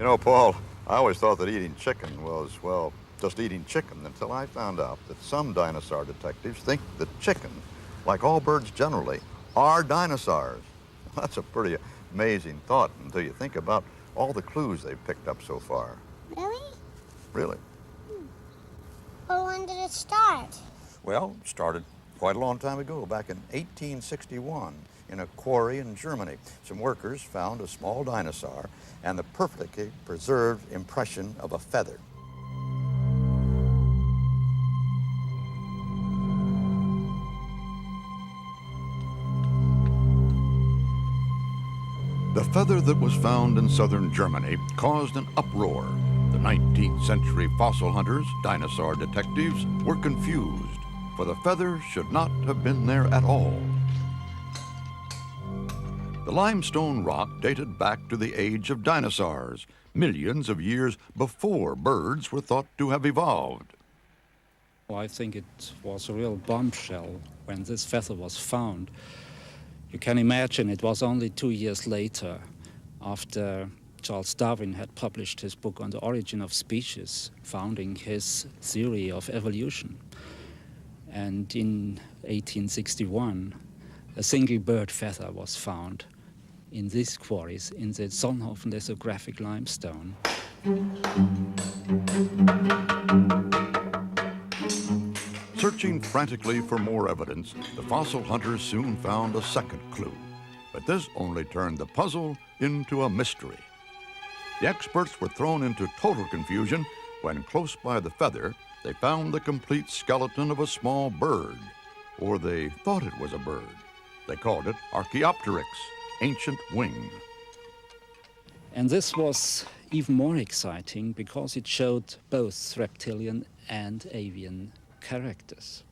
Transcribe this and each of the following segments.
You know, Paul, I always thought that eating chicken was, well, just eating chicken until I found out that some dinosaur detectives think that chicken, like all birds generally, are dinosaurs. That's a pretty amazing thought until you think about all the clues they've picked up so far. Really? Really? Well, when did it start? Well, it started quite a long time ago, back in 1861, in a quarry in Germany. Some workers found a small dinosaur and the perfectly preserved impression of a feather. The feather that was found in southern Germany caused an uproar. The 19th century fossil hunters, dinosaur detectives, were confused, for the feather should not have been there at all. The limestone rock dated back to the age of dinosaurs, millions of years before birds were thought to have evolved. I think it was a real bombshell when this feather was found. You can imagine it was only 2 years later, after Charles Darwin had published his book on the origin of species, founding his theory of evolution. And in 1861, a single bird feather was found in these quarries in the Solnhofen lithographic limestone. Searching frantically for more evidence, the fossil hunters soon found a second clue. But this only turned the puzzle into a mystery. The experts were thrown into total confusion when close by the feather, they found the complete skeleton of a small bird, or they thought it was a bird. They called it Archaeopteryx, ancient wing. And this was even more exciting because it showed both reptilian and avian characters.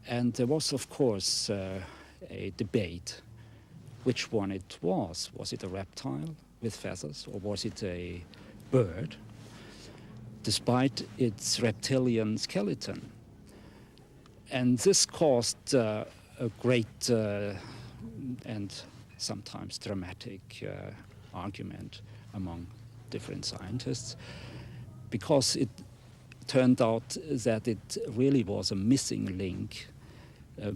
And there was, of course, a debate which one it was. Was it a reptile with feathers, or was it a bird, despite its reptilian skeleton? And this caused a great and sometimes dramatic argument among different scientists, because it turned out that it really was a missing link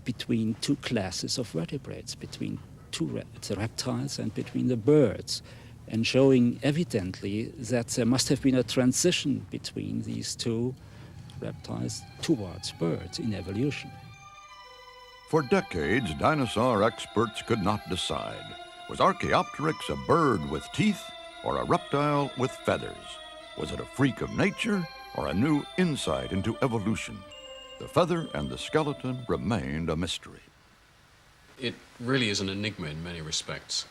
between two classes of vertebrates, between the reptiles and between the birds, and showing evidently that there must have been a transition between these two reptiles towards birds in evolution. For decades, dinosaur experts could not decide. Was Archaeopteryx a bird with teeth or a reptile with feathers? Was it a freak of nature or a new insight into evolution? The feather and the skeleton remained a mystery. It really is an enigma in many respects.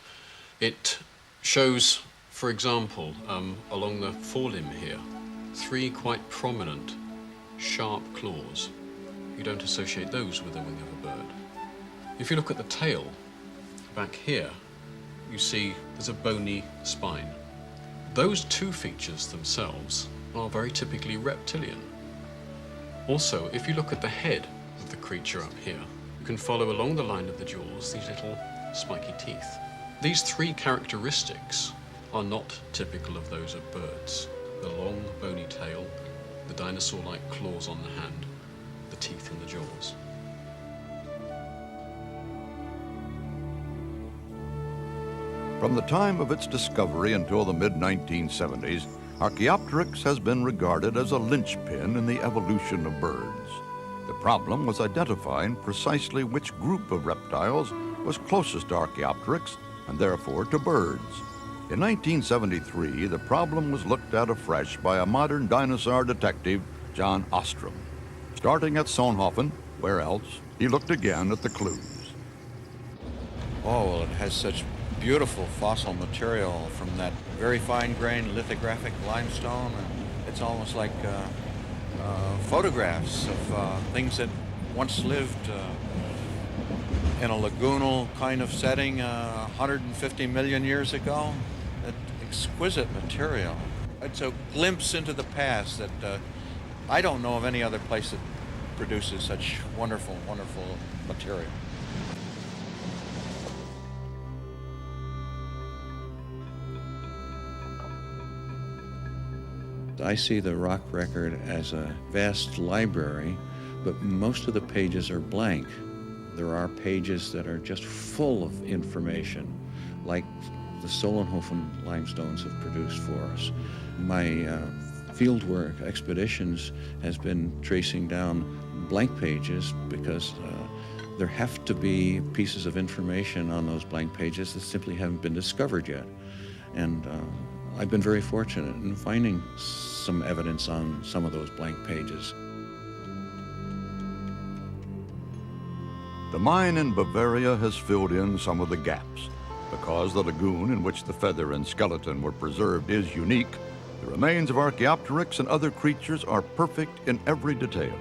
It shows, for example, along the forelimb here, 3 quite prominent, sharp claws. You don't associate those with the wing of a bird. If you look at the tail, back here, you see there's a bony spine. Those 2 features themselves are very typically reptilian. Also, if you look at the head of the creature up here, you can follow along the line of the jaws these little spiky teeth. These 3 characteristics are not typical of those of birds. The long, bony tail, the dinosaur-like claws on the hand, the teeth in the jaws. From the time of its discovery until the mid-1970s, Archaeopteryx has been regarded as a linchpin in the evolution of birds. The problem was identifying precisely which group of reptiles was closest to Archaeopteryx and therefore to birds. In 1973, the problem was looked at afresh by a modern dinosaur detective, John Ostrom. Starting at Solnhofen, where else, he looked again at the clues. Oh, well, it has such beautiful fossil material from that very fine-grained lithographic limestone. And it's almost like photographs of things that once lived in a lagoonal kind of setting 150 million years ago. That exquisite material. It's a glimpse into the past that I don't know of any other place that produces such wonderful, wonderful material. I see the rock record as a vast library, but most of the pages are blank. There are pages that are just full of information, like the Solnhofen limestones have produced for us. My fieldwork expeditions has been tracing down blank pages because there have to be pieces of information on those blank pages that simply haven't been discovered yet. And I've been very fortunate in finding some evidence on some of those blank pages. The mine in Bavaria has filled in some of the gaps. Because the lagoon in which the feather and skeleton were preserved is unique, the remains of Archaeopteryx and other creatures are perfect in every detail.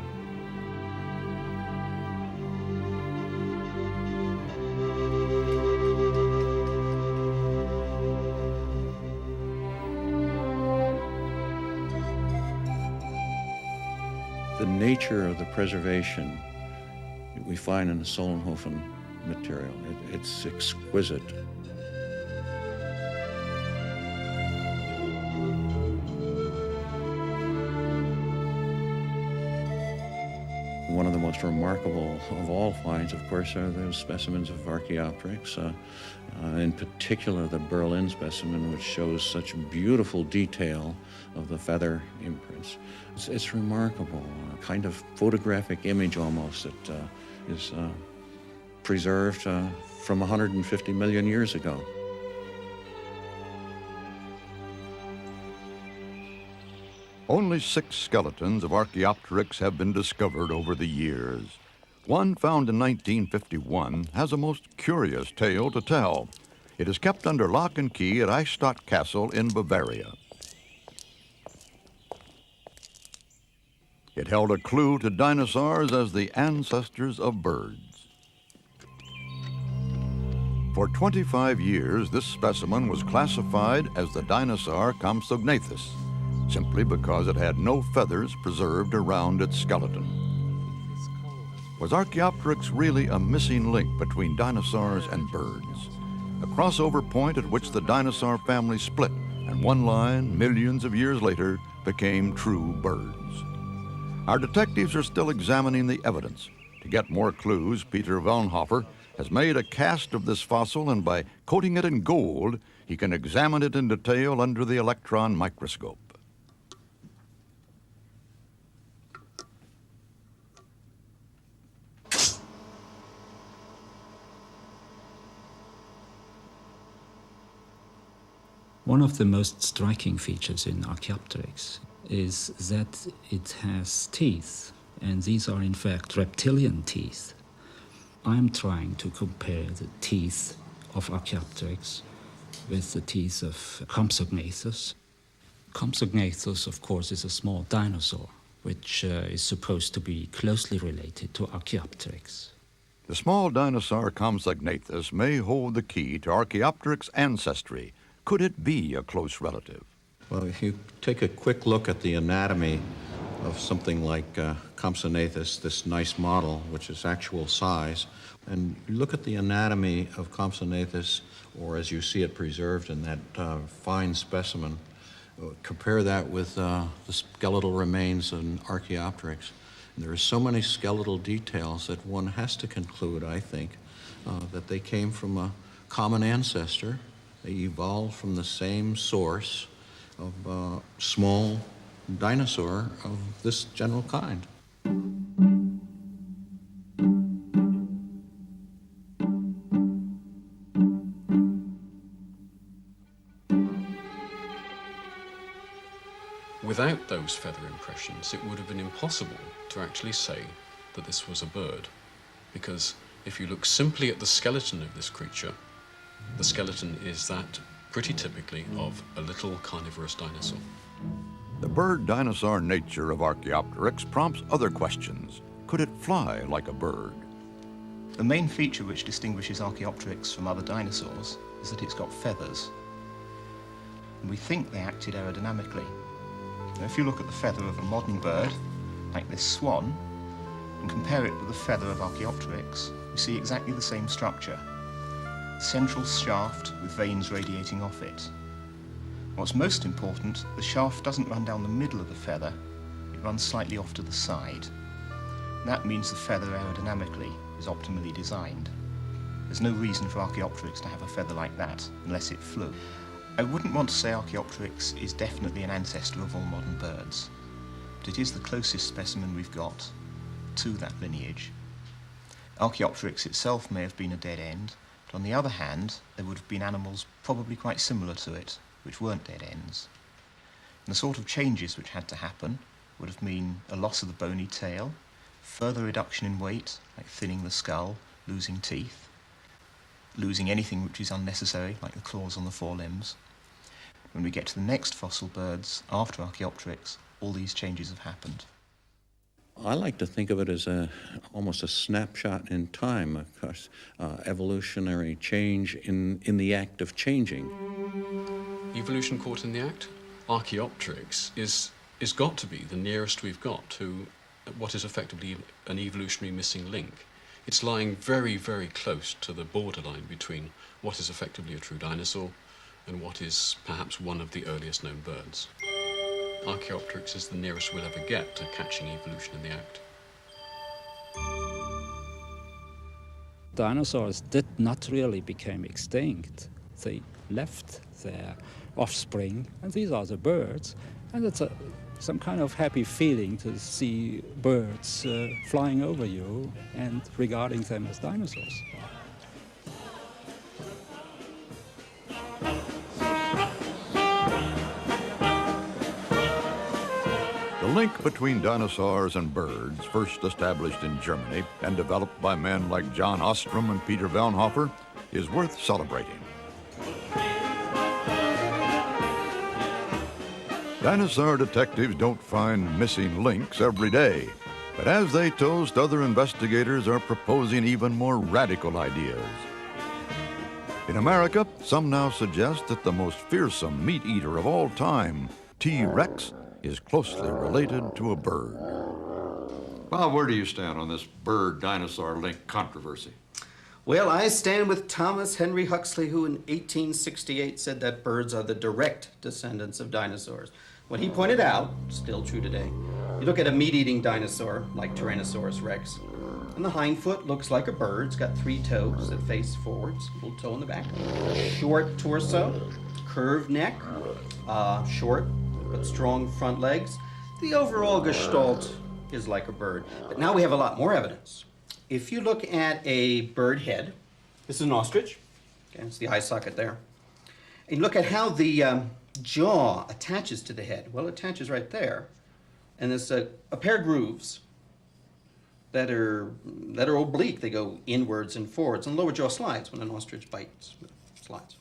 The nature of the preservation we find in the Solnhofen material, it's exquisite. One of the most remarkable of all finds, of course, are those specimens of Archaeopteryx, in particular the Berlin specimen, which shows such beautiful detail of the feather imprints. It's remarkable, a kind of photographic image almost that is preserved from 150 million years ago. Only 6 skeletons of Archaeopteryx have been discovered over the years. One found in 1951 has a most curious tale to tell. It is kept under lock and key at Eichstätt Castle in Bavaria. It held a clue to dinosaurs as the ancestors of birds. For 25 years, this specimen was classified as the dinosaur Compsognathus, simply because it had no feathers preserved around its skeleton. Was Archaeopteryx really a missing link between dinosaurs and birds? A crossover point at which the dinosaur family split, and one line, millions of years later, became true birds. Our detectives are still examining the evidence. To get more clues, Peter Wellnhofer has made a cast of this fossil, and by coating it in gold, he can examine it in detail under the electron microscope. One of the most striking features in Archaeopteryx is that it has teeth, and these are in fact reptilian teeth. I'm trying to compare the teeth of Archaeopteryx with the teeth of Compsognathus. Compsognathus, of course, is a small dinosaur, which is supposed to be closely related to Archaeopteryx. The small dinosaur Compsognathus may hold the key to Archaeopteryx ancestry. Could it be a close relative? Well, if you take a quick look at the anatomy of something like Compsognathus, this nice model, which is actual size, and you look at the anatomy of Compsognathus, or as you see it preserved in that fine specimen, compare that with the skeletal remains in Archaeopteryx. And there are so many skeletal details that one has to conclude, I think, that they came from a common ancestor. They evolved from the same source of a small dinosaur of this general kind. Without those feather impressions, it would have been impossible to actually say that this was a bird, because if you look simply at the skeleton of this creature, the skeleton is that pretty typically of a little carnivorous dinosaur. The bird-dinosaur nature of Archaeopteryx prompts other questions. Could it fly like a bird? The main feature which distinguishes Archaeopteryx from other dinosaurs is that it's got feathers. And we think they acted aerodynamically. Now, if you look at the feather of a modern bird, like this swan, and compare it with the feather of Archaeopteryx, you see exactly the same structure. Central shaft with veins radiating off it. What's most important, the shaft doesn't run down the middle of the feather, it runs slightly off to the side. That means the feather aerodynamically is optimally designed. There's no reason for Archaeopteryx to have a feather like that unless it flew. I wouldn't want to say Archaeopteryx is definitely an ancestor of all modern birds, but it is the closest specimen we've got to that lineage. Archaeopteryx itself may have been a dead end, but on the other hand, there would have been animals probably quite similar to it, which weren't dead ends. And the sort of changes which had to happen would have been a loss of the bony tail, further reduction in weight, like thinning the skull, losing teeth, losing anything which is unnecessary, like the claws on the forelimbs. When we get to the next fossil birds after Archaeopteryx, all these changes have happened. I like to think of it as almost a snapshot in time, of course, evolutionary change in the act of changing. Evolution caught in the act? Archaeopteryx is got to be the nearest we've got to what is effectively an evolutionary missing link. It's lying very, very close to the borderline between what is effectively a true dinosaur and what is perhaps one of the earliest known birds. Archaeopteryx is the nearest we'll ever get to catching evolution in the act. Dinosaurs did not really become extinct. They left their offspring, and these are the birds, and it's some kind of happy feeling to see birds flying over you and regarding them as dinosaurs. The link between dinosaurs and birds, first established in Germany and developed by men like John Ostrom and Peter Wellnhofer, is worth celebrating. Dinosaur detectives don't find missing links every day, but as they toast, other investigators are proposing even more radical ideas. In America, some now suggest that the most fearsome meat eater of all time, T. rex, is closely related to a bird. Bob, where do you stand on this bird-dinosaur link controversy? Well, I stand with Thomas Henry Huxley, who in 1868 said that birds are the direct descendants of dinosaurs. What he pointed out, still true today, you look at a meat-eating dinosaur like Tyrannosaurus rex, and the hind foot looks like a bird. It's got 3 toes that face forwards, a little toe in the back, short torso, curved neck, short but strong front legs. The overall gestalt is like a bird. But now we have a lot more evidence. If you look at a bird head, this is an ostrich, okay, it's the eye socket there, and you look at how the jaw attaches to the head. Well, it attaches right there, and there's a pair of grooves that are oblique. They go inwards and forwards, and lower jaw slides when an ostrich bites, slides.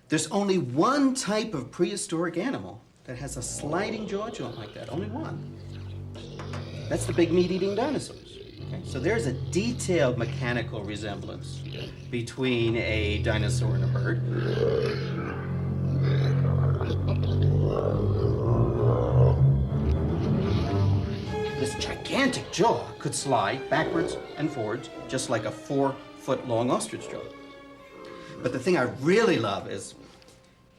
There's only one type of prehistoric animal that has a sliding jaw joint like that, only one. That's the big meat-eating dinosaurs. Okay? So there's a detailed mechanical resemblance between a dinosaur and a bird. This gigantic jaw could slide backwards and forwards just like a 4-foot-long ostrich jaw. But the thing I really love is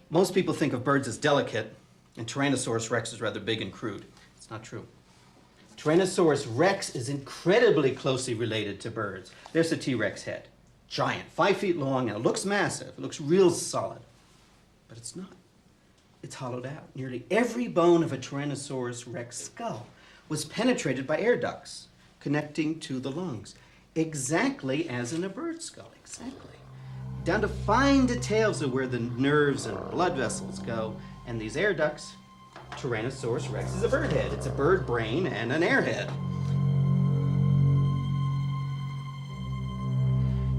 most people think of birds as delicate, and Tyrannosaurus rex is rather big and crude. It's not true. Tyrannosaurus rex is incredibly closely related to birds. There's the T-Rex head. Giant, 5 feet long, and it looks massive. It looks real solid. But it's not. It's hollowed out. Nearly every bone of a Tyrannosaurus rex skull was penetrated by air ducts connecting to the lungs, exactly as in a bird skull, exactly. Down to fine details of where the nerves and blood vessels go, and these air ducts. Tyrannosaurus rex is a bird head. It's a bird brain and an airhead.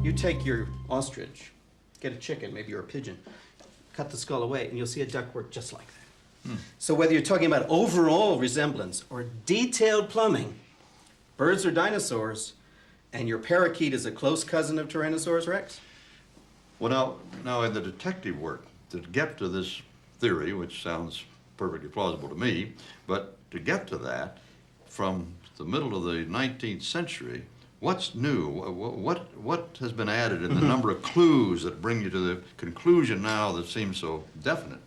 You take your ostrich, get a chicken, maybe you're a pigeon, cut the skull away, and you'll see a ductwork just like that. So whether you're talking about overall resemblance or detailed plumbing, birds are dinosaurs, and your parakeet is a close cousin of Tyrannosaurus rex. Well, now in the detective work, to get to this theory, which sounds perfectly plausible to me, but to get to that, from the middle of the 19th century, What's new? What has been added in the number of clues that bring you to the conclusion now that seems so definite?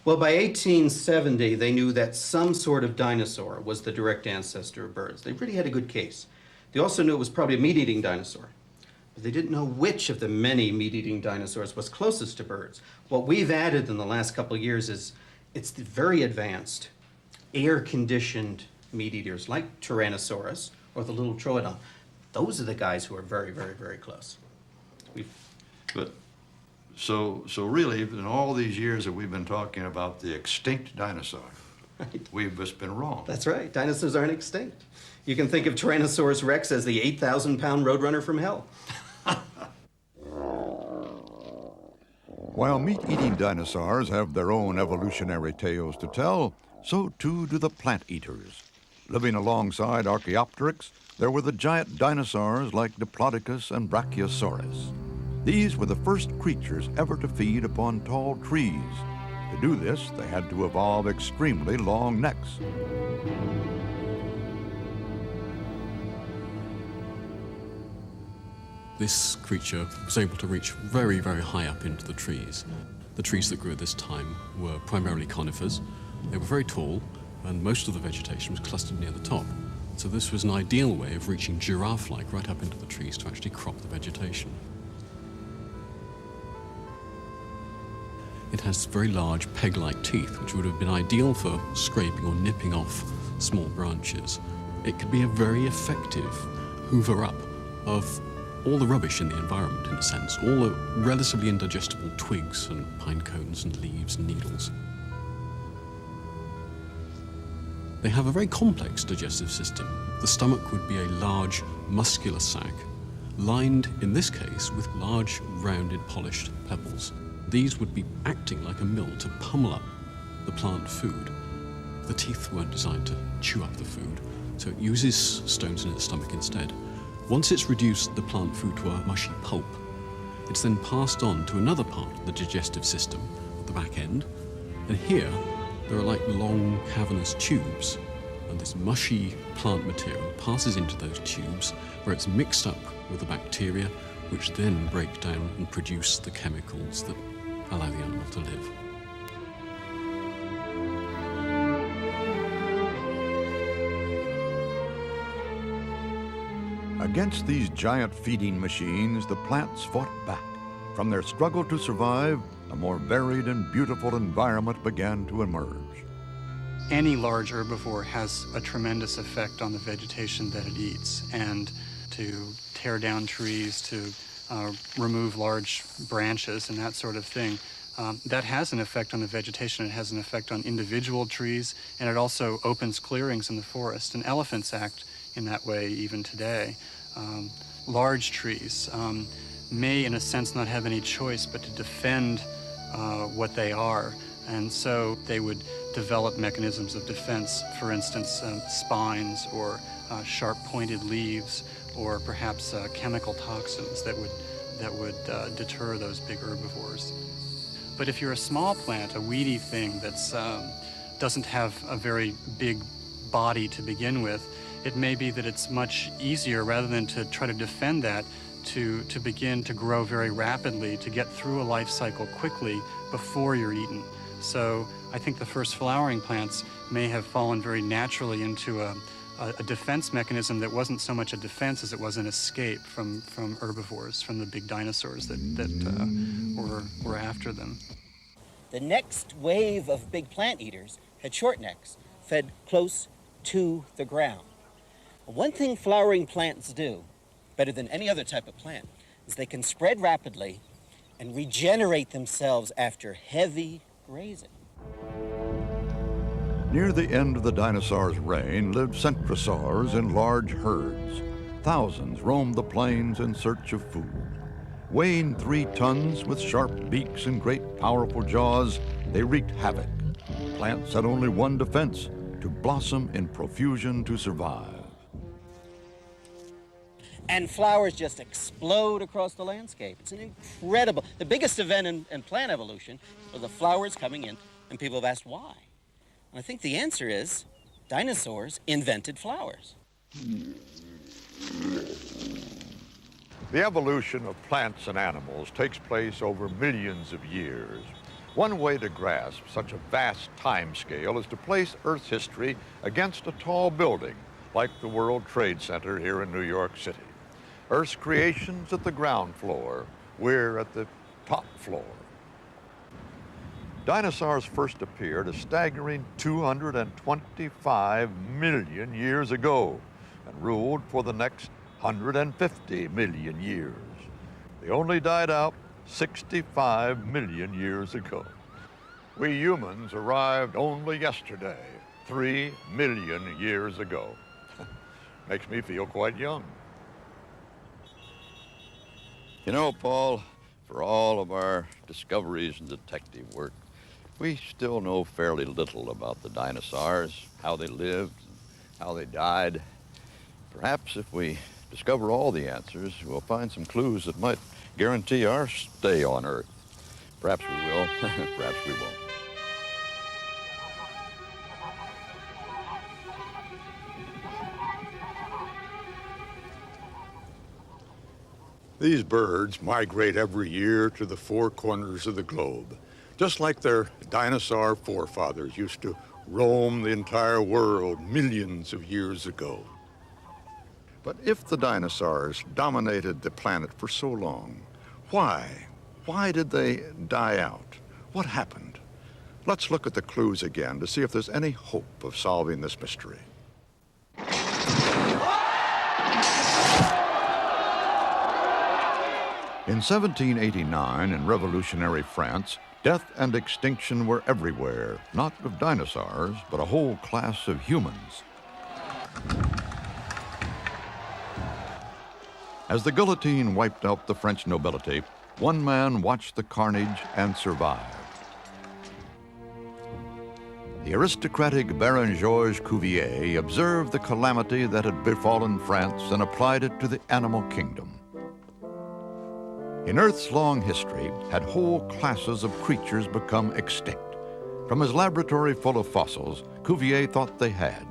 Well, by 1870, they knew that some sort of dinosaur was the direct ancestor of birds. They really had a good case. They also knew it was probably a meat-eating dinosaur. But they didn't know which of the many meat-eating dinosaurs was closest to birds. What we've added in the last couple of years is it's the very advanced, air-conditioned meat-eaters like Tyrannosaurus or the little Troodon. Those are the guys who are very, very, very close. But so really, in all these years that we've been talking about the extinct dinosaur, Right. we've just been wrong. That's right. Dinosaurs aren't extinct. You can think of Tyrannosaurus rex as the 8,000-pound roadrunner from hell. While meat-eating dinosaurs have their own evolutionary tales to tell, so too do the plant eaters. Living alongside Archaeopteryx, there were the giant dinosaurs like Diplodocus and Brachiosaurus. These were the first creatures ever to feed upon tall trees. To do this, they had to evolve extremely long necks. This creature was able to reach very, very high up into the trees. The trees that grew at this time were primarily conifers. They were very tall, and most of the vegetation was clustered near the top. So this was an ideal way of reaching giraffe-like right up into the trees to actually crop the vegetation. It has very large peg-like teeth, which would have been ideal for scraping or nipping off small branches. It could be a very effective hoover-up of all the rubbish in the environment, in a sense, all the relatively indigestible twigs and pine cones and leaves and needles. They have a very complex digestive system. The stomach would be a large muscular sac, lined, in this case, with large, rounded, polished pebbles. These would be acting like a mill to pummel up the plant food. The teeth weren't designed to chew up the food, so it uses stones in its stomach instead. Once it's reduced the plant food to a mushy pulp, it's then passed on to another part of the digestive system at the back end, and here there are like long cavernous tubes, and this mushy plant material passes into those tubes where it's mixed up with the bacteria, which then break down and produce the chemicals that allow the animal to live. Against these giant feeding machines, the plants fought back. From their struggle to survive, a more varied and beautiful environment began to emerge. Any large herbivore has a tremendous effect on the vegetation that it eats, and to tear down trees, to remove large branches and that sort of thing, that has an effect on the vegetation. It has an effect on individual trees, and it also opens clearings in the forest. And elephants act in that way even today. Large trees may, in a sense, not have any choice but to defend what they are. And so they would develop mechanisms of defense, for instance, spines or sharp-pointed leaves, or perhaps chemical toxins that would deter those big herbivores. But if you're a small plant, a weedy thing that's doesn't have a very big body to begin with, it may be that it's much easier, rather than to try to defend that, to begin to grow very rapidly, to get through a life cycle quickly before you're eaten. So I think the first flowering plants may have fallen very naturally into a defense mechanism that wasn't so much a defense as it was an escape from herbivores, from the big dinosaurs that were after them. The next wave of big plant eaters had short necks, fed close to the ground. One thing flowering plants do, better than any other type of plant, is they can spread rapidly and regenerate themselves after heavy grazing. Near the end of the dinosaurs' reign lived centrosaurs in large herds. Thousands roamed the plains in search of food. Weighing 3 tons with sharp beaks and great powerful jaws, they wreaked havoc. Plants had only one defense: to blossom in profusion to survive. And flowers just explode across the landscape. It's an incredible, the biggest event in plant evolution are the flowers coming in, and people have asked why. And I think the answer is dinosaurs invented flowers. The evolution of plants and animals takes place over millions of years. One way to grasp such a vast time scale is to place Earth's history against a tall building, like the World Trade Center here in New York City. Earth's creation's at the ground floor. We're at the top floor. Dinosaurs first appeared a staggering 225 million years ago and ruled for the next 150 million years. They only died out 65 million years ago. We humans arrived only yesterday, 3 million years ago. Makes me feel quite young. You know, Paul, for all of our discoveries and detective work, we still know fairly little about the dinosaurs, how they lived, how they died. Perhaps if we discover all the answers, we'll find some clues that might guarantee our stay on Earth. Perhaps we will, perhaps we won't. These birds migrate every year to the four corners of the globe, just like their dinosaur forefathers used to roam the entire world millions of years ago. But if the dinosaurs dominated the planet for so long, why? Why did they die out? What happened? Let's look at the clues again to see if there's any hope of solving this mystery. In 1789, in revolutionary France, death and extinction were everywhere, not of dinosaurs, but a whole class of humans. As the guillotine wiped out the French nobility, one man watched the carnage and survived. The aristocratic Baron Georges Cuvier observed the calamity that had befallen France and applied it to the animal kingdom. In Earth's long history, had whole classes of creatures become extinct? From his laboratory full of fossils, Cuvier thought they had.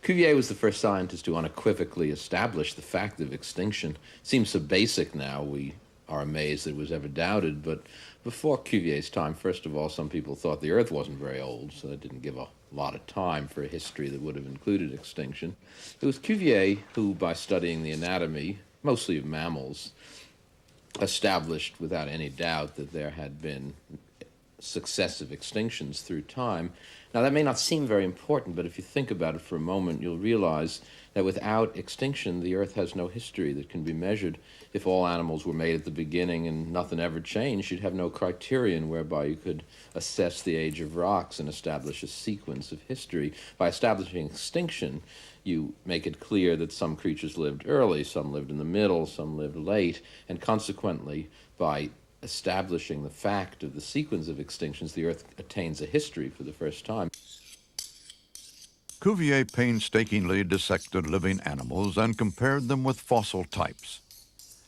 Cuvier was the first scientist to unequivocally establish the fact of extinction. Seems so basic now, we are amazed that it was ever doubted, but before Cuvier's time, first of all, some people thought the Earth wasn't very old, so that didn't give a lot of time for a history that would have included extinction. It was Cuvier who, by studying the anatomy, mostly of mammals, established without any doubt that there had been successive extinctions through time. Now, that may not seem very important, but if you think about it for a moment, you'll realize that without extinction, the Earth has no history that can be measured. If all animals were made at the beginning and nothing ever changed, you'd have no criterion whereby you could assess the age of rocks and establish a sequence of history. By establishing extinction, you make it clear that some creatures lived early, some lived in the middle, some lived late, and consequently, by establishing the fact of the sequence of extinctions, the Earth attains a history for the first time. Cuvier painstakingly dissected living animals and compared them with fossil types.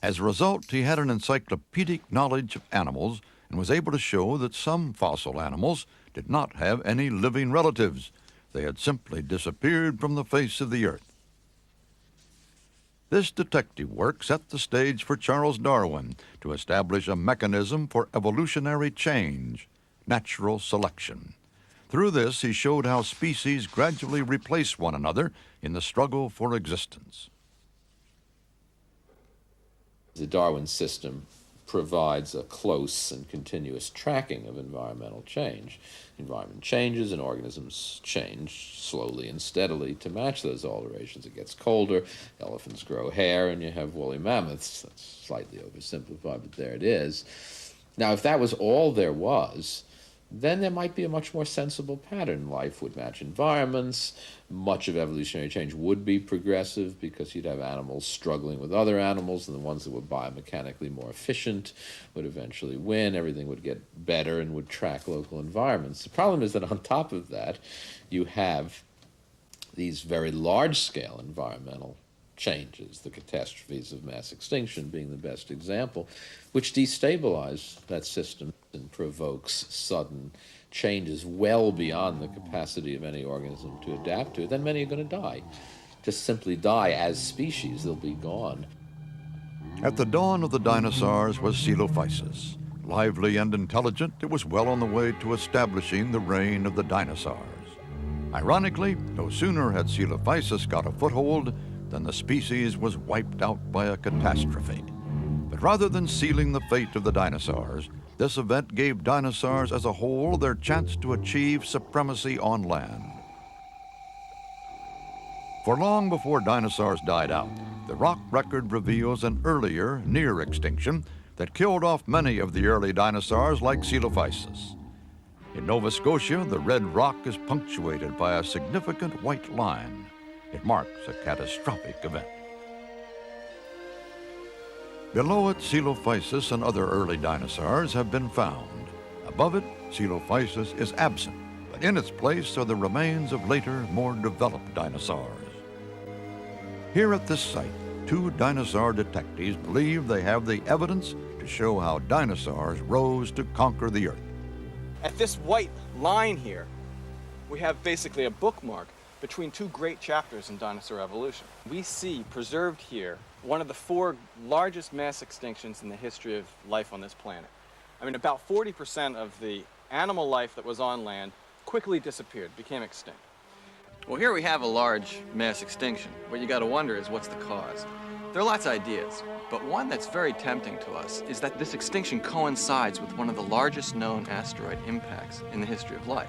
As a result, he had an encyclopedic knowledge of animals and was able to show that some fossil animals did not have any living relatives. They had simply disappeared from the face of the Earth. This detective work set the stage for Charles Darwin to establish a mechanism for evolutionary change, natural selection. Through this, he showed how species gradually replace one another in the struggle for existence. The Darwin system provides a close and continuous tracking of environmental change. Environment changes and organisms change slowly and steadily to match those alterations. It gets colder, elephants grow hair, and you have woolly mammoths. That's slightly oversimplified, but there it is. Now, if that was all there was, then there might be a much more sensible pattern. Life would match environments. Much of evolutionary change would be progressive because you'd have animals struggling with other animals, and the ones that were biomechanically more efficient would eventually win. Everything would get better and would track local environments. The problem is that on top of that, you have these very large-scale environmental changes, the catastrophes of mass extinction being the best example, which destabilize that system and provokes sudden changes well beyond the capacity of any organism to adapt to it. Then many are going to die. just simply die as species. They'll be gone. At the dawn of the dinosaurs was Coelophysis. Lively and intelligent, it was well on the way to establishing the reign of the dinosaurs. Ironically, no sooner had Coelophysis got a foothold than the species was wiped out by a catastrophe. But rather than sealing the fate of the dinosaurs, this event gave dinosaurs as a whole their chance to achieve supremacy on land. For long before dinosaurs died out, the rock record reveals an earlier, near extinction that killed off many of the early dinosaurs like Coelophysis. In Nova Scotia, the red rock is punctuated by a significant white line. It marks a catastrophic event. Below it, Coelophysis and other early dinosaurs have been found. Above it, Coelophysis is absent, but in its place are the remains of later, more developed dinosaurs. Here at this site, two dinosaur detectives believe they have the evidence to show how dinosaurs rose to conquer the earth. At this white line here, we have basically a bookmark between two great chapters in dinosaur evolution. We see preserved here one of the four largest mass extinctions in the history of life on this planet. I mean, about 40% of the animal life that was on land quickly disappeared, became extinct. Well, here we have a large mass extinction. What you got to wonder is what's the cause? There are lots of ideas, but one that's very tempting to us is that this extinction coincides with one of the largest known asteroid impacts in the history of life.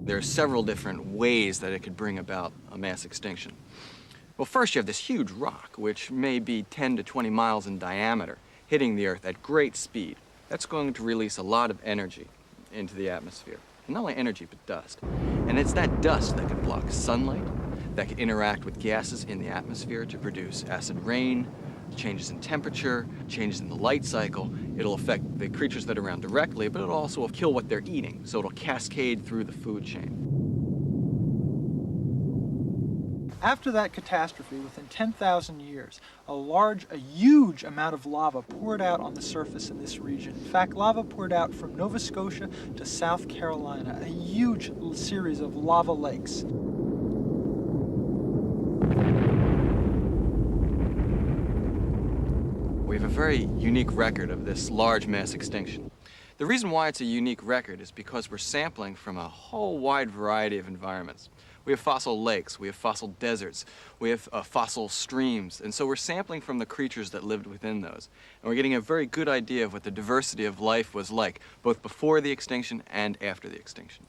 There are several different ways that it could bring about a mass extinction. Well, first you have this huge rock, which may be 10 to 20 miles in diameter, hitting the Earth at great speed. That's going to release a lot of energy into the atmosphere. And not only energy, but dust. And it's that dust that can block sunlight, that can interact with gases in the atmosphere to produce acid rain, changes in temperature, changes in the light cycle. It'll affect the creatures that are around directly, but it'll also kill what they're eating, so it'll cascade through the food chain. After that catastrophe, within 10,000 years, a huge amount of lava poured out on the surface in this region. In fact, lava poured out from Nova Scotia to South Carolina, a huge series of lava lakes. We have a very unique record of this large mass extinction. The reason why it's a unique record is because we're sampling from a whole wide variety of environments. We have fossil lakes, we have fossil deserts, we have fossil streams, and so we're sampling from the creatures that lived within those. And we're getting a very good idea of what the diversity of life was like, both before the extinction and after the extinction.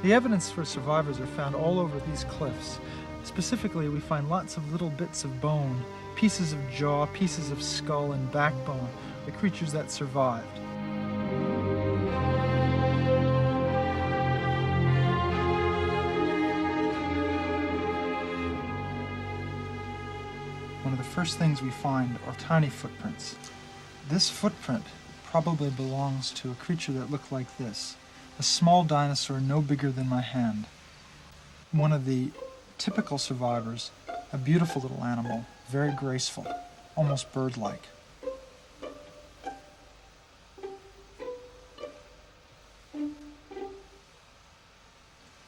The evidence for survivors are found all over these cliffs. Specifically, we find lots of little bits of bone, pieces of jaw, pieces of skull and backbone, the creatures that survived. One of the first things we find are tiny footprints. This footprint probably belongs to a creature that looked like this, a small dinosaur no bigger than my hand. One of the typical survivors, a beautiful little animal, very graceful, almost bird-like.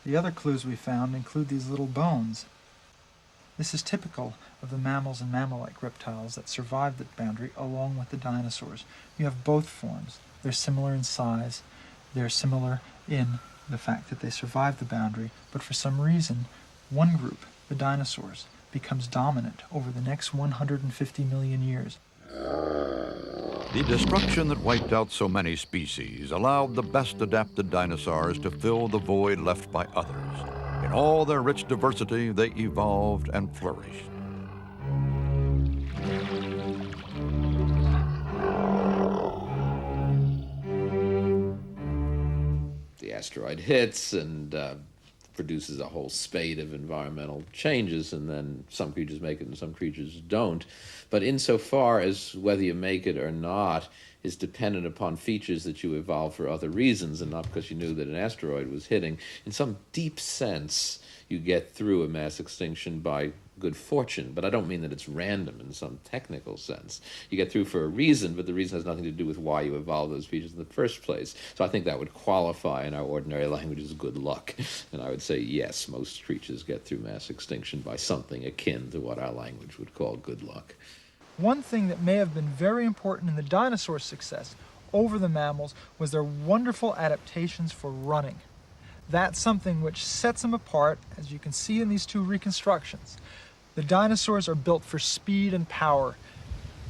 The other clues we found include these little bones. This is typical of the mammals and mammal-like reptiles that survived that boundary along with the dinosaurs. You have both forms. They're similar in size, they're similar in the fact that they survived the boundary, but for some reason, one group, the dinosaurs, becomes dominant over the next 150 million years. The destruction that wiped out so many species allowed the best adapted dinosaurs to fill the void left by others. In all their rich diversity, they evolved and flourished. The asteroid hits, and produces a whole spate of environmental changes, and then some creatures make it and some creatures don't. But insofar as whether you make it or not is dependent upon features that you evolved for other reasons and not because you knew that an asteroid was hitting, in some deep sense, you get through a mass extinction by good fortune. But I don't mean that it's random in some technical sense. You get through for a reason, but the reason has nothing to do with why you evolved those features in the first place. So I think that would qualify in our ordinary language as good luck. And I would say, yes, most creatures get through mass extinction by something akin to what our language would call good luck. One thing that may have been very important in the dinosaurs' success over the mammals was their wonderful adaptations for running. That's something which sets them apart, as you can see in these two reconstructions. The dinosaurs are built for speed and power.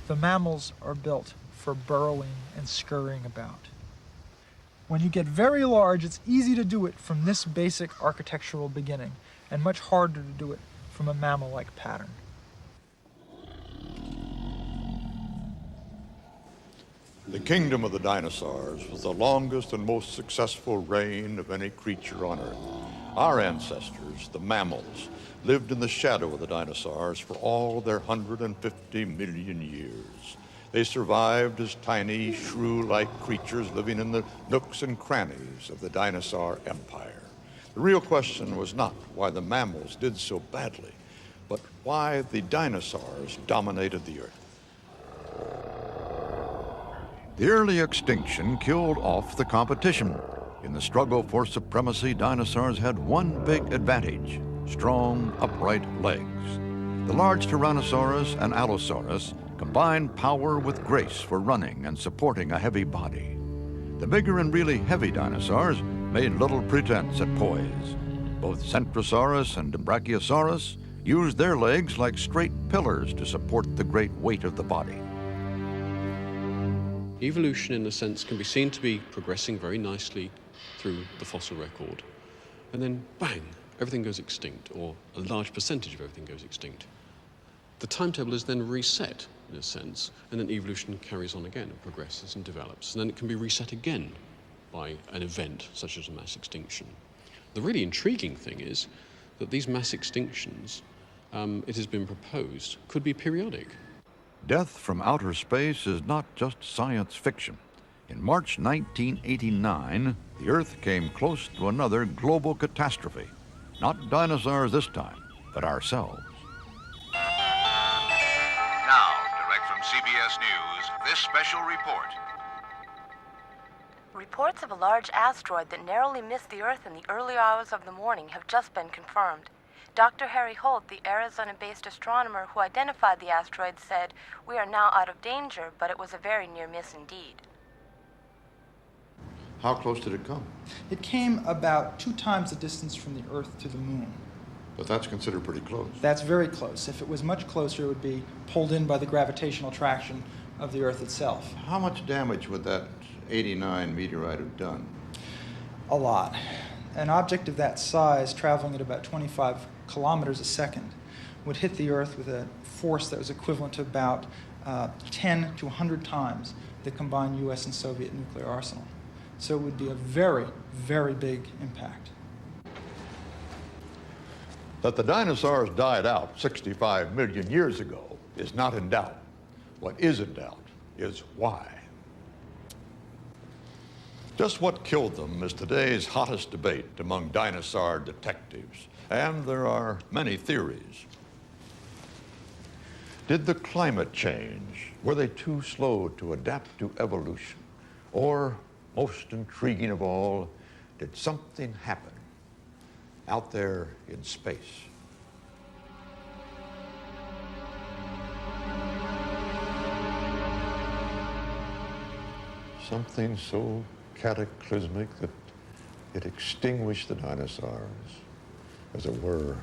The mammals are built for burrowing and scurrying about. When you get very large, it's easy to do it from this basic architectural beginning, and much harder to do it from a mammal-like pattern. The kingdom of the dinosaurs was the longest and most successful reign of any creature on Earth. Our ancestors, the mammals, lived in the shadow of the dinosaurs for all their 150 million years. They survived as tiny, shrew-like creatures living in the nooks and crannies of the dinosaur empire. The real question was not why the mammals did so badly, but why the dinosaurs dominated the Earth. The early extinction killed off the competition. In the struggle for supremacy, dinosaurs had one big advantage: strong, upright legs. The large Tyrannosaurus and Allosaurus combined power with grace for running and supporting a heavy body. The bigger and really heavy dinosaurs made little pretense at poise. Both Centrosaurus and Brachiosaurus used their legs like straight pillars to support the great weight of the body. Evolution, in a sense, can be seen to be progressing very nicely through the fossil record. And then, bang, everything goes extinct, or a large percentage of everything goes extinct. The timetable is then reset, in a sense, and then evolution carries on again and progresses and develops. And then it can be reset again by an event, such as a mass extinction. The really intriguing thing is that these mass extinctions, it has been proposed, could be periodic. Death from outer space is not just science fiction. In March 1989, the Earth came close to another global catastrophe. Not dinosaurs this time, but ourselves. Now, direct from CBS News, this special report. Reports of a large asteroid that narrowly missed the Earth in the early hours of the morning have just been confirmed. Dr. Harry Holt, the Arizona-based astronomer who identified the asteroid, said, "We are now out of danger, but it was a very near miss indeed." How close did it come? It came about 2 times the distance from the Earth to the Moon. But that's considered pretty close. That's very close. If it was much closer, it would be pulled in by the gravitational attraction of the Earth itself. How much damage would that 89 meteorite have done? A lot. An object of that size, traveling at about 25 kilometers a second, would hit the Earth with a force that was equivalent to about 10 to 100 times the combined US and Soviet nuclear arsenal. So it would be a very, very big impact. That the dinosaurs died out 65 million years ago is not in doubt. What is in doubt is why. Just what killed them is today's hottest debate among dinosaur detectives, and there are many theories. Did the climate change? Were they too slow to adapt to evolution? Or, most intriguing of all, did something happen out there in space? Something so cataclysmic that it extinguished the dinosaurs, as it were,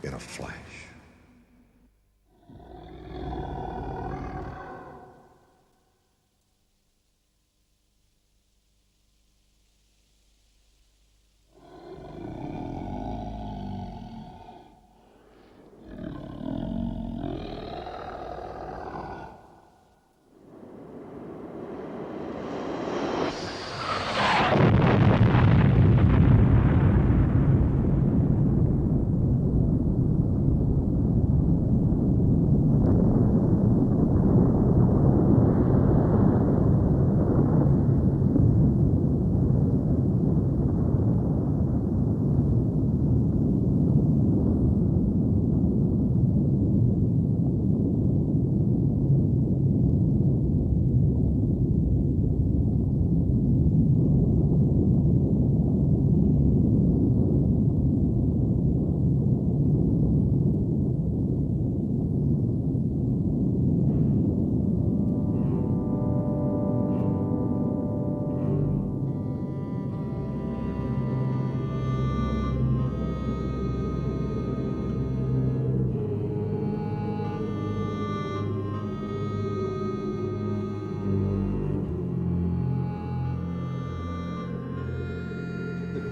in a flash.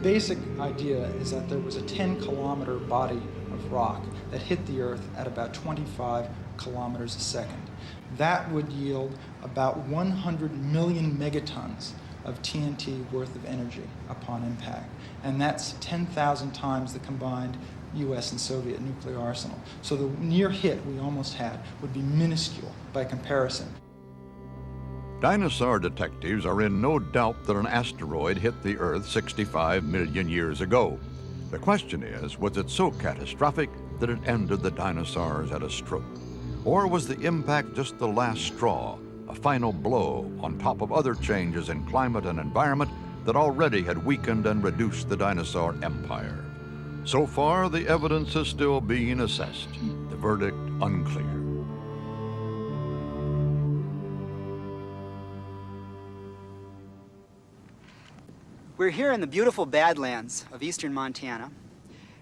basic idea is that there was a 10-kilometer body of rock that hit the Earth at about 25 kilometers a second. That would yield about 100 million megatons of TNT worth of energy upon impact. And that's 10,000 times the combined US and Soviet nuclear arsenal. So the near hit we almost had would be minuscule by comparison. Dinosaur detectives are in no doubt that an asteroid hit the Earth 65 million years ago. The question is, was it so catastrophic that it ended the dinosaurs at a stroke? Or was the impact just the last straw, a final blow on top of other changes in climate and environment that already had weakened and reduced the dinosaur empire? So far, the evidence is still being assessed, the verdict unclear. We're here in the beautiful Badlands of eastern Montana,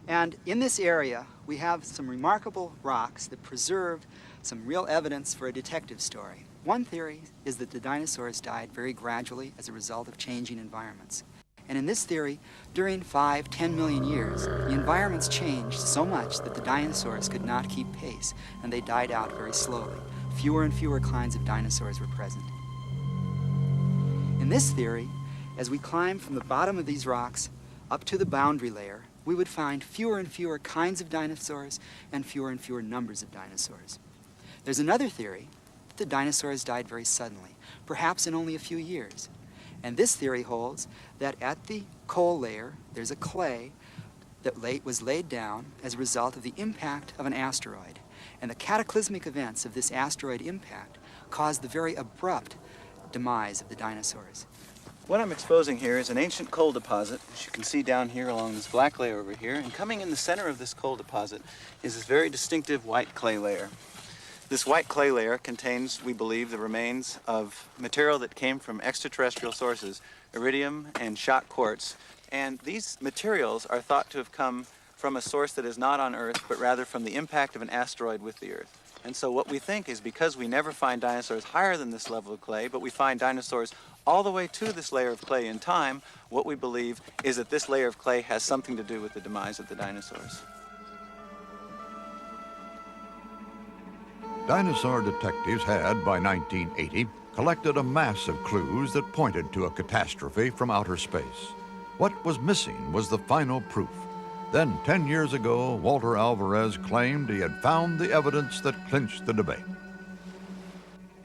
and in this area we have some remarkable rocks that preserved some real evidence for a detective story. One theory is that the dinosaurs died very gradually as a result of changing environments. And in this theory, during 5–10 million years, the environments changed so much that the dinosaurs could not keep pace, and they died out very slowly. Fewer and fewer kinds of dinosaurs were present. In this theory, as we climb from the bottom of these rocks up to the boundary layer, we would find fewer and fewer kinds of dinosaurs and fewer numbers of dinosaurs. There's another theory that the dinosaurs died very suddenly, perhaps in only a few years. And this theory holds that at the coal layer, there's a clay that was laid down as a result of the impact of an asteroid. And the cataclysmic events of this asteroid impact caused the very abrupt demise of the dinosaurs. What I'm exposing here is an ancient coal deposit, as you can see down here along this black layer over here. And coming in the center of this coal deposit is this very distinctive white clay layer. This white clay layer contains, we believe, the remains of material that came from extraterrestrial sources, iridium and shock quartz. And these materials are thought to have come from a source that is not on Earth, but rather from the impact of an asteroid with the Earth. And so what we think is, because we never find dinosaurs higher than this level of clay, but we find dinosaurs all the way to this layer of clay in time, what we believe is that this layer of clay has something to do with the demise of the dinosaurs. Dinosaur detectives had, by 1980, collected a mass of clues that pointed to a catastrophe from outer space. What was missing was the final proof. Then, 10 years ago, Walter Alvarez claimed he had found the evidence that clinched the debate.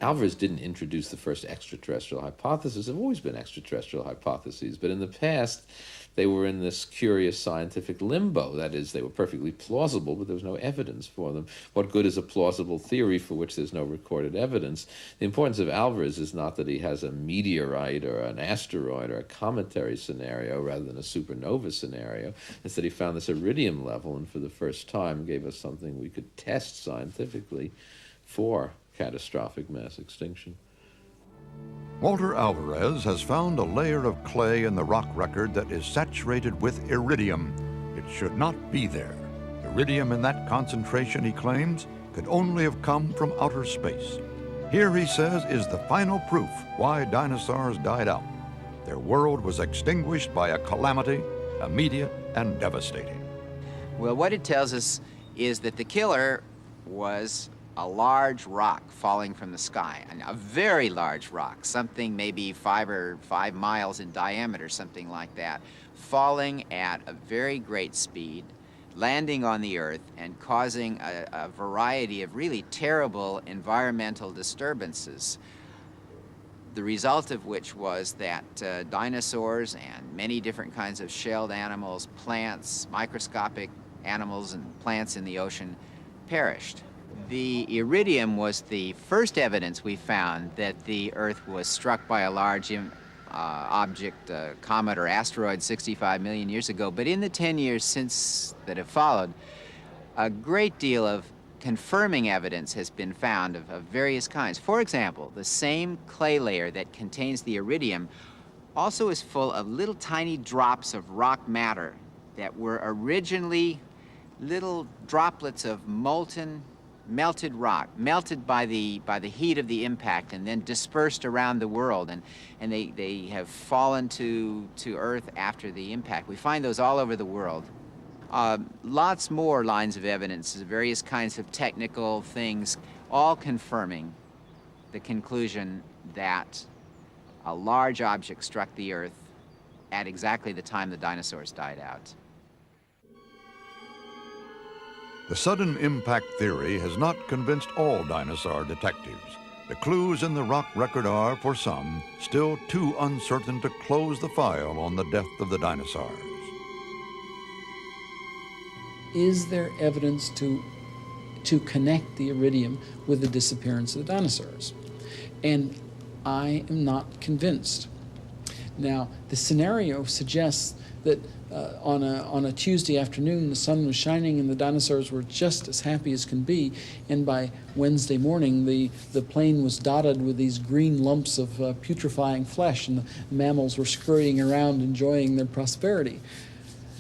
Alvarez didn't introduce the first extraterrestrial hypothesis. There have always been extraterrestrial hypotheses, but in the past, they were in this curious scientific limbo. That is, they were perfectly plausible, but there was no evidence for them. What good is a plausible theory for which there's no recorded evidence? The importance of Alvarez is not that he has a meteorite or an asteroid or a cometary scenario rather than a supernova scenario. It's that he found this iridium level and for the first time gave us something we could test scientifically for catastrophic mass extinction. Walter Alvarez has found a layer of clay in the rock record that is saturated with iridium. It should not be there. Iridium in that concentration, he claims, could only have come from outer space. Here, he says, is the final proof why dinosaurs died out. Their world was extinguished by a calamity, immediate and devastating. Well, what it tells us is that the killer was a large rock falling from the sky, a very large rock, something maybe 5 miles in diameter, something like that, falling at a very great speed, landing on the Earth and causing a variety of really terrible environmental disturbances, the result of which was that dinosaurs and many different kinds of shelled animals, plants, microscopic animals and plants in the ocean perished. The iridium was the first evidence we found that the Earth was struck by a large object, comet or asteroid 65 million years ago. But in the 10 years since that have followed, a great deal of confirming evidence has been found of various kinds. For example, the same clay layer that contains the iridium also is full of little tiny drops of rock matter that were originally little droplets of molten melted rock, melted by the heat of the impact and then dispersed around the world, and they have fallen to Earth after the impact. We find those all over the world. Lots more lines of evidence, various kinds of technical things, all confirming the conclusion that a large object struck the Earth at exactly the time the dinosaurs died out. The sudden impact theory has not convinced all dinosaur detectives. The clues in the rock record are, for some, still too uncertain to close the file on the death of the dinosaurs. Is there evidence to connect the iridium with the disappearance of the dinosaurs? And I am not convinced. Now, the scenario suggests that on a Tuesday afternoon, the sun was shining and the dinosaurs were just as happy as can be, and by Wednesday morning, the plain was dotted with these green lumps of putrefying flesh, and the mammals were scurrying around enjoying their prosperity.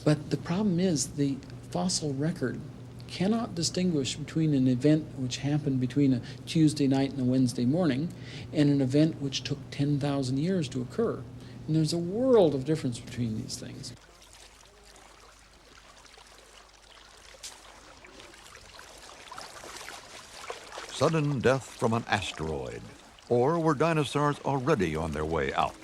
But the problem is the fossil record cannot distinguish between an event which happened between a Tuesday night and a Wednesday morning and an event which took 10,000 years to occur. And there's a world of difference between these things. Sudden death from an asteroid, or were dinosaurs already on their way out?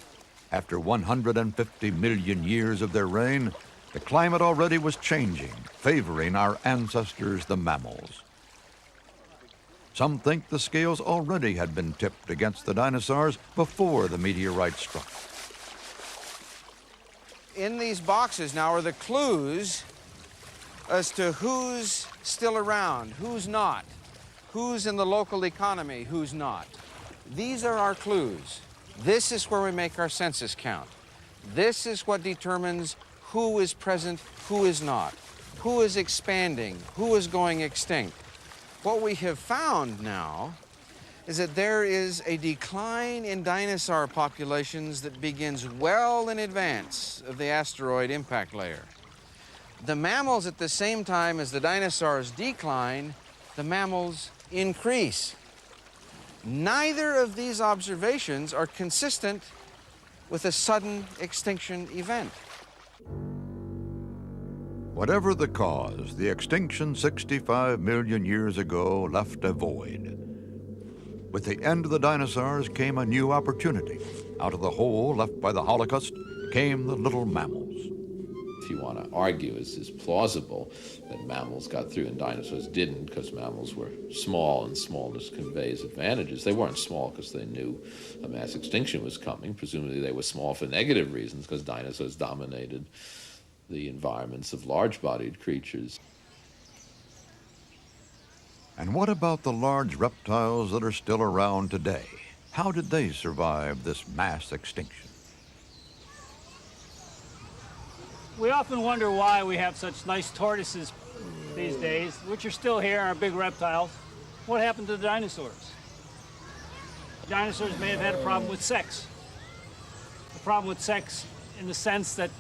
After 150 million years of their reign, the climate already was changing, favoring our ancestors, the mammals. Some think the scales already had been tipped against the dinosaurs before the meteorite struck. In these boxes now are the clues as to who's still around, who's not, who's in the local economy, who's not. These are our clues. This is where we make our census count. This is what determines who is present, who is not, who is expanding, who is going extinct. What we have found now is that there is a decline in dinosaur populations that begins well in advance of the asteroid impact layer. The mammals, at the same time as the dinosaurs decline, the mammals increase. Neither of these observations are consistent with a sudden extinction event. Whatever the cause, the extinction 65 million years ago left a void. With the end of the dinosaurs came a new opportunity. Out of the hole left by the Holocaust came the little mammals. If you want to argue, it's plausible that mammals got through and dinosaurs didn't, because mammals were small and smallness conveys advantages. They weren't small because they knew a mass extinction was coming. Presumably they were small for negative reasons, because dinosaurs dominated the environments of large-bodied creatures. And what about the large reptiles that are still around today? How did they survive this mass extinction? We often wonder why we have such nice tortoises these days, which are still here, our big reptiles. What happened to the dinosaurs? Dinosaurs may have had a problem with sex. A problem with sex in the sense that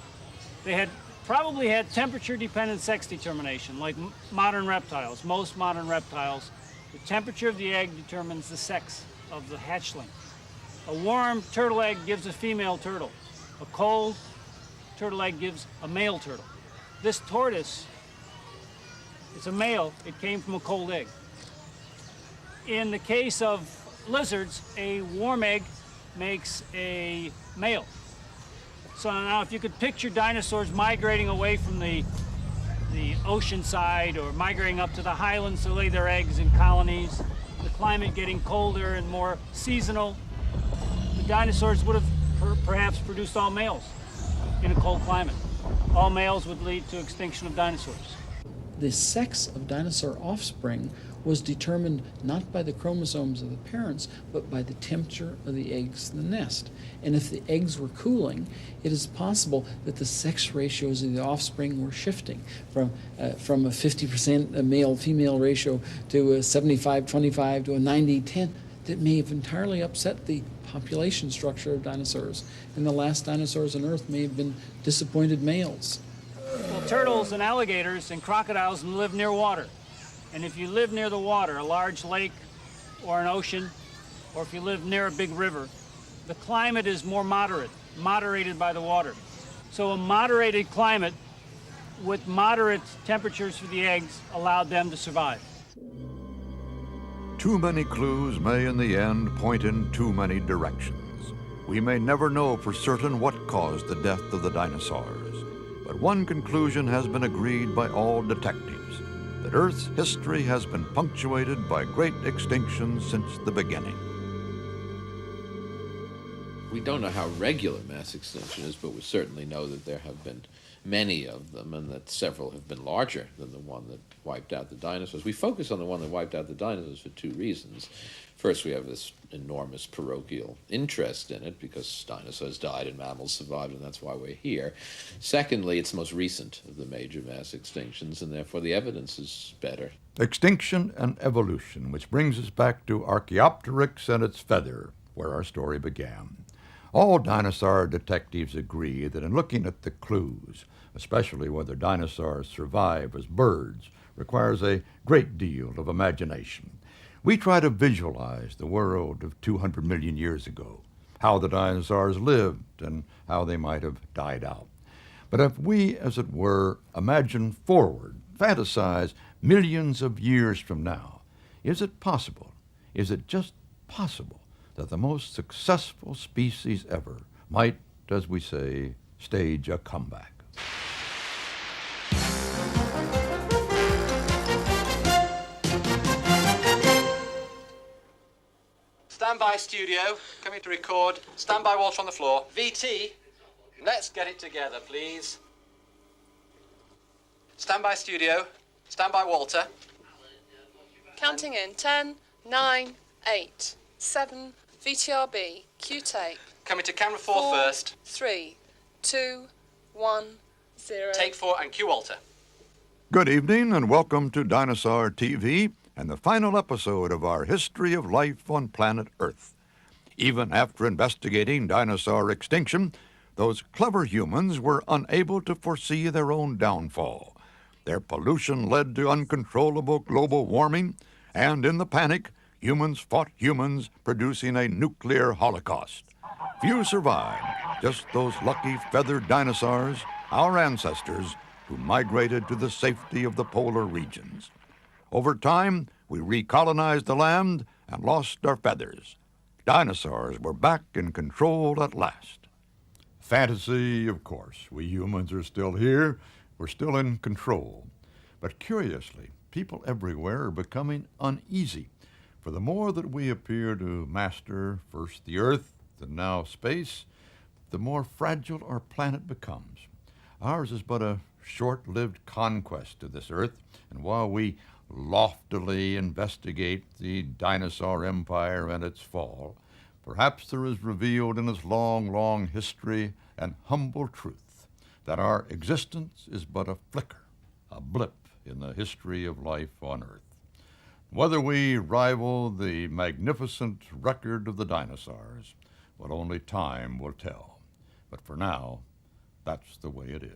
they probably had temperature-dependent sex determination, like modern reptiles. Most modern reptiles, the temperature of the egg determines the sex of the hatchling. A warm turtle egg gives a female turtle. A cold turtle egg gives a male turtle. This tortoise, it's a male. It came from a cold egg. In the case of lizards, a warm egg makes a male. So now if you could picture dinosaurs migrating away from the ocean side or migrating up to the highlands to lay their eggs in colonies, the climate getting colder and more seasonal, the dinosaurs would have perhaps produced all males in a cold climate. All males would lead to extinction of dinosaurs. The sex of dinosaur offspring was determined not by the chromosomes of the parents, but by the temperature of the eggs in the nest. And if the eggs were cooling, it is possible that the sex ratios of the offspring were shifting from a 50% male-female ratio to a 75-25 to a 90-10. That may have entirely upset the population structure of dinosaurs. And the last dinosaurs on Earth may have been disappointed males. Well, turtles and alligators and crocodiles live near water. And if you live near the water, a large lake or an ocean, or if you live near a big river, the climate is more moderated by the water. So a moderated climate with moderate temperatures for the eggs allowed them to survive. Too many clues may in the end point in too many directions. We may never know for certain what caused the death of the dinosaurs, but one conclusion has been agreed by all detectives, that Earth's history has been punctuated by great extinctions since the beginning. We don't know how regular mass extinction is, but we certainly know that there have been many of them, and that several have been larger than the one that wiped out the dinosaurs. We focus on the one that wiped out the dinosaurs for two reasons. First, we have this enormous parochial interest in it because dinosaurs died and mammals survived, and that's why we're here. Secondly, it's the most recent of the major mass extinctions, and therefore the evidence is better. Extinction and evolution, which brings us back to Archaeopteryx and its feather, where our story began. All dinosaur detectives agree that in looking at the clues, especially whether dinosaurs survive as birds, requires a great deal of imagination. We try to visualize the world of 200 million years ago, how the dinosaurs lived and how they might have died out. But if we, as it were, imagine forward, fantasize millions of years from now, is it possible, is it just possible, that the most successful species ever might, as we say, stage a comeback? Stand by, studio. Coming to record. Stand by, Walter on the floor. VT, let's get it together, please. Stand by, studio. Stand by, Walter. Counting in 10, 9, 8, 7, VTRB, Q-tape. Coming to camera 4 first. 3, 2, 1, 0. Take 4 and cue Walter. Good evening and welcome to Dinosaur TV and the final episode of our history of life on planet Earth. Even after investigating dinosaur extinction, those clever humans were unable to foresee their own downfall. Their pollution led to uncontrollable global warming, and in the panic, humans fought humans, producing a nuclear holocaust. Few survived, just those lucky feathered dinosaurs, our ancestors, who migrated to the safety of the polar regions. Over time, we recolonized the land and lost our feathers. Dinosaurs were back in control at last. Fantasy, of course. We humans are still here. We're still in control. But curiously, people everywhere are becoming uneasy. For the more that we appear to master first the Earth and now space, the more fragile our planet becomes. Ours is but a short-lived conquest of this Earth, and while we loftily investigate the dinosaur empire and its fall, perhaps there is revealed in its long, long history an humble truth that our existence is but a flicker, a blip in the history of life on Earth. Whether we rival the magnificent record of the dinosaurs, well, only time will tell. But for now, that's the way it is.